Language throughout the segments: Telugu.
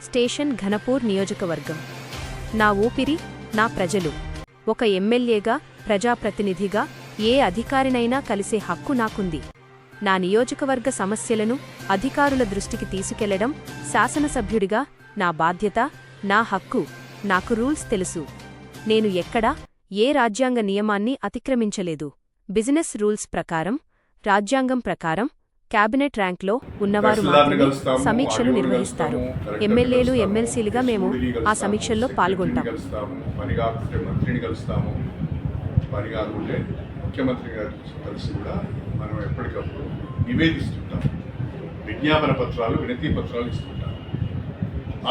స్టేషన్ ఘనపూర్ నియోజకవర్గం. నా ఊపిరి నా ప్రజలు. ఒక ఎమ్మెల్యేగా, ప్రజాప్రతినిధిగా ఏ అధికారినైనా కలిసే హక్కు నాకుంది. నా నియోజకవర్గ సమస్యలను అధికారుల దృష్టికి తీసుకెళ్లడం శాసనసభ్యుడిగా నా బాధ్యత, నా హక్కు. నాకు రూల్స్ తెలుసు. నేను ఎక్కడా ఏ రాజ్యాంగ నియమాన్ని అతిక్రమించలేదు. బిజినెస్ రూల్స్ ప్రకారం, రాజ్యాంగం ప్రకారం క్యాబినెట్ ర్యాంక్లో ఉన్నవారు మాత్రమే సమీక్షలు నిర్వహిస్తారు. ఎమ్మెల్యేలు, ఎమ్మెల్సీలుగా మేము ఆ సమీక్షల్లో పాల్గొంటాం. ముఖ్యమంత్రి గారు కలిసి కూడా మనం ఎప్పటికప్పుడు నివేదిస్తుంటాం. విజ్ఞాపన పత్రాలు, వినతి పత్రాలు ఇస్తుంటాం.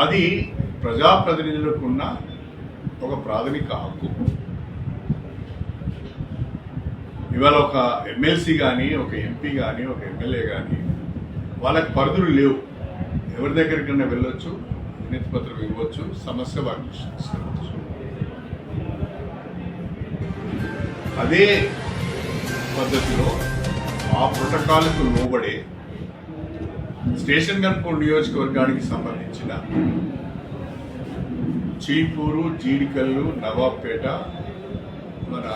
అది ప్రజాప్రతినిధులకు ఉన్న ఒక ప్రాథమిక హక్కు. ఇవాళ ఒక ఎమ్మెల్సీ కానీ, ఒక ఎంపీ కానీ, ఒక ఎమ్మెల్యే కానీ వాళ్ళకి పరిధులు లేవు. ఎవరి దగ్గరికైనా వెళ్ళొచ్చు, వినతి పత్రం ఇవ్వచ్చు, సమస్య వారికి తీసుకురావచ్చు. అదే పద్ధతిలో ఆ ప్రోటోకాల్కు లోబడే స్టేషన్ ఘనపూర్ నియోజకవర్గానికి సంబంధించిన చీపూరు, జీడికల్లు, నవాబ్పేట, మన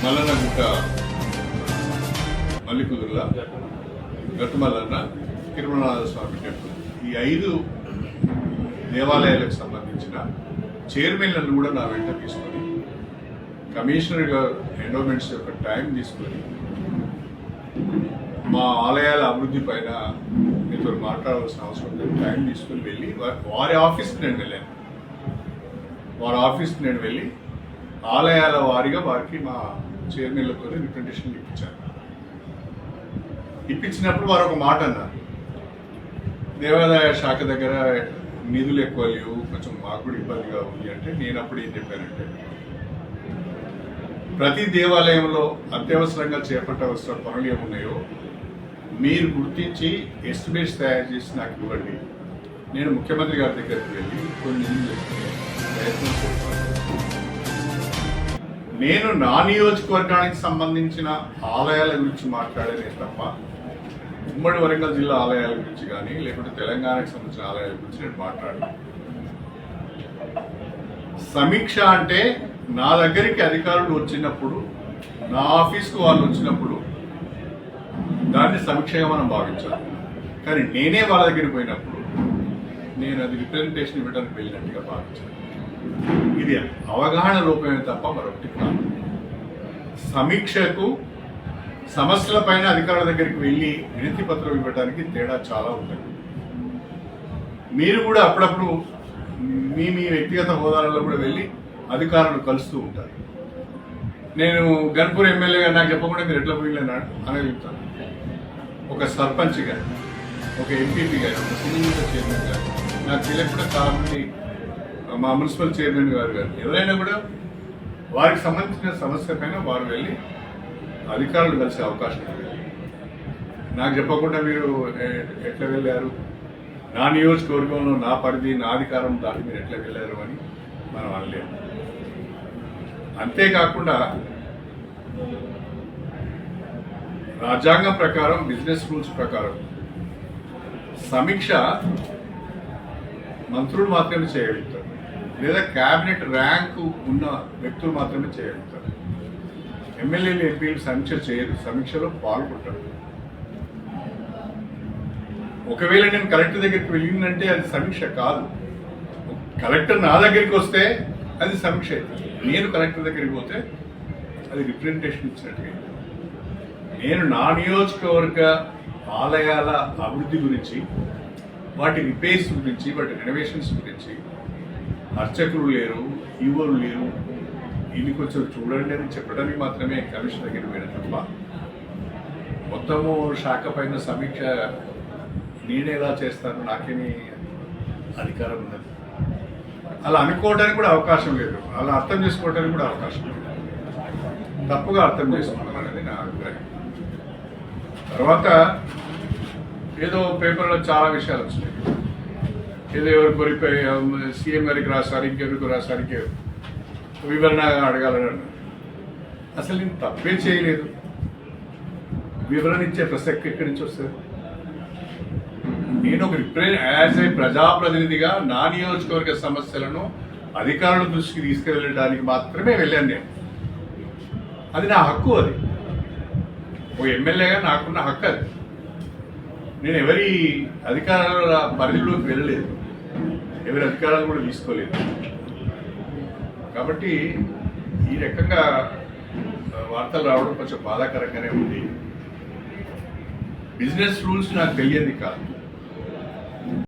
మల్లనగుట్ట, మల్లికుదుర్ల, గట్టుమల్లన్న, తిరుమలనాథ స్వామి టెంపుల్, ఈ 5 దేవాలయాలకు సంబంధించిన చైర్మన్లను కూడా నా వెంట తీసుకొని కమిషనర్ గారు ఎండోమెంట్స్ యొక్క టైం తీసుకొని మా ఆలయాల అభివృద్ధి పైన మీతో మాట్లాడవలసిన అవసరం లేదు. టైం తీసుకుని వెళ్ళి వారి ఆఫీస్కి నేను వెళ్ళాను. వారి ఆఫీస్కి నేను వెళ్ళి ఆలయాల వారిగా వారికి మా చైర్మన్లతో రిప్రజెంటేషన్ ఇప్పించాను. ఇప్పించినప్పుడు వారు ఒక మాట అన్నారు, దేవాలయ శాఖ దగ్గర నిధులు ఎక్కువ లేవు, కొంచెం మాకు కూడా ఇబ్బందిగా ఉంది అంటే, నేను అప్పుడు ఏం చెప్పానంటే, ప్రతి దేవాలయంలో అత్యవసరంగా చేపట్టవలసిన పనులు ఏమున్నాయో మీరు గుర్తించి ఎస్టిమేట్స్ తయారు చేసి నాకు ఇవ్వండి. నేను ముఖ్యమంత్రి గారి దగ్గరికి వెళ్ళి కొన్ని నిధులు చేసుకునే ప్రయత్నం చేస్తాను. నేను నా నియోజకవర్గానికి సంబంధించిన ఆలయాల గురించి మాట్లాడేదే తప్ప ఉమ్మడి వరంగల్ జిల్లా ఆలయాల గురించి కానీ, లేకుంటే తెలంగాణకు సంబంధించిన ఆలయాల గురించి నేను మాట్లాడాను. సమీక్ష అంటే నా దగ్గరికి అధికారులు వచ్చినప్పుడు, నా ఆఫీస్కు వాళ్ళు వచ్చినప్పుడు దాన్ని సమీక్షగా మనం భావించాలి. కానీ నేనే వాళ్ళ దగ్గరికి పోయినప్పుడు నేను అది రిప్రజెంటేషన్ ఇవ్వడానికి వెళ్ళినట్టుగా భావించాను. ఇది అవగాహన లోపమే తప్ప మరొకటి కాదు. సమీక్షకు, సమస్యల పైన అధికారుల దగ్గరికి వెళ్ళి వినతి పత్రం ఇవ్వడానికి తేడా చాలా ఉంటుంది. మీరు కూడా అప్పుడప్పుడు మీ వ్యక్తిగత హోదాలలో కూడా వెళ్ళి అధికారులు కలుస్తూ ఉంటారు. నేను ఘనపూర్ ఎమ్మెల్యేగా నాకు చెప్పకుండా మీరు ఎట్లా పోయిలేనా అనగలుగుతాను. ఒక సర్పంచ్ గారు, ఒక ఎంపీపీ గారు, ఒక సినీ చైర్మన్ గారు, నాకు తెలియకుండా చాలా మంది, మా మున్సిపల్ చైర్మన్ గారు ఎవరైనా కూడా వారికి సంబంధించిన సమస్య పైన వారు వెళ్ళి అధికారులు కలిసే అవకాశం ఉంది. నాకు చెప్పకుండా మీరు ఎట్లా వెళ్ళారు, నా నియోజకవర్గంలో నా పరిధి, నా అధికారం దాటి మీరు ఎట్లా వెళ్ళారు అని మనం అనలేము. అంతేకాకుండా రాజ్యాంగం ప్రకారం, బిజినెస్ రూల్స్ ప్రకారం సమీక్ష మంత్రులు మాత్రమే చేయగలుగుతారు, లేదా క్యాబినెట్ ర్యాంకు ఉన్న వ్యక్తులు మాత్రమే చేయగలుగుతారు. ఎమ్మెల్యేలు, ఎంపీలు సమీక్ష చేయరు, సమీక్షలో పాల్గొంటారు. ఒకవేళ నేను కలెక్టర్ దగ్గరికి వెళ్ళిందంటే అది సమీక్ష కాదు. కలెక్టర్ నా దగ్గరికి వస్తే అది సమీక్ష అవుతుంది. నేను కలెక్టర్ దగ్గరికి పోతే అది రిప్రజెంటేషన్ ఇచ్చినట్టుగా. నేను నా నియోజకవర్గ ఆలయాల అభివృద్ధి గురించి, వాటి రిపేర్స్ గురించి, వాటి రెనోవేషన్స్ గురించి అర్చకులు లేరు, ఈవోలు లేరు, ఇది కొంచెం చూడండి అని చెప్పడానికి మాత్రమే కమిషన్ దగ్గరికి పోయిన తప్ప మొత్తము శాఖ పైన సమీక్ష నేను ఎలా చేస్తాను, నాకేమీ అధికారం ఉన్నది. అలా అనుకోవడానికి కూడా అవకాశం లేదు, అలా అర్థం చేసుకోవడానికి కూడా అవకాశం లేదు. తప్పుగా అర్థం చేసుకున్నాం అనేది నా అభిప్రాయం. తర్వాత ఏదో పేపర్లో చాలా విషయాలు వచ్చినాయి. ఏదో ఎవరు కోరిపోయి సీఎం గారికి రాశారు, ఇంకెవరికి రాశారు, వివరణ అడగాలని అన్నారు. అసలు నేను తప్పే చేయలేదు. వివరణ ఇచ్చే ప్రసక్తి ఎక్కడి నుంచి వస్తుంది? నేను ఒక యాజ్ ఏ ప్రజాప్రతినిధిగా నా నియోజకవర్గ సమస్యలను అధికారుల దృష్టికి తీసుకువెళ్ళడానికి మాత్రమే వెళ్ళాను నేను. అది నా హక్కు. అది ఓ ఎమ్మెల్యేగా నాకున్న హక్కు. అది నేను ఎవరి అధికారాల పరిధిలోకి వెళ్ళలేదు, ఎవరి అధికారాలు కూడా తీసుకోలేదు. కాబట్టి ఈ రకంగా వార్తలు రావడం కొంచెం బాధాకరంగానే ఉంది. బిజినెస్ రూల్స్ నాకు తెలియదు కాదు.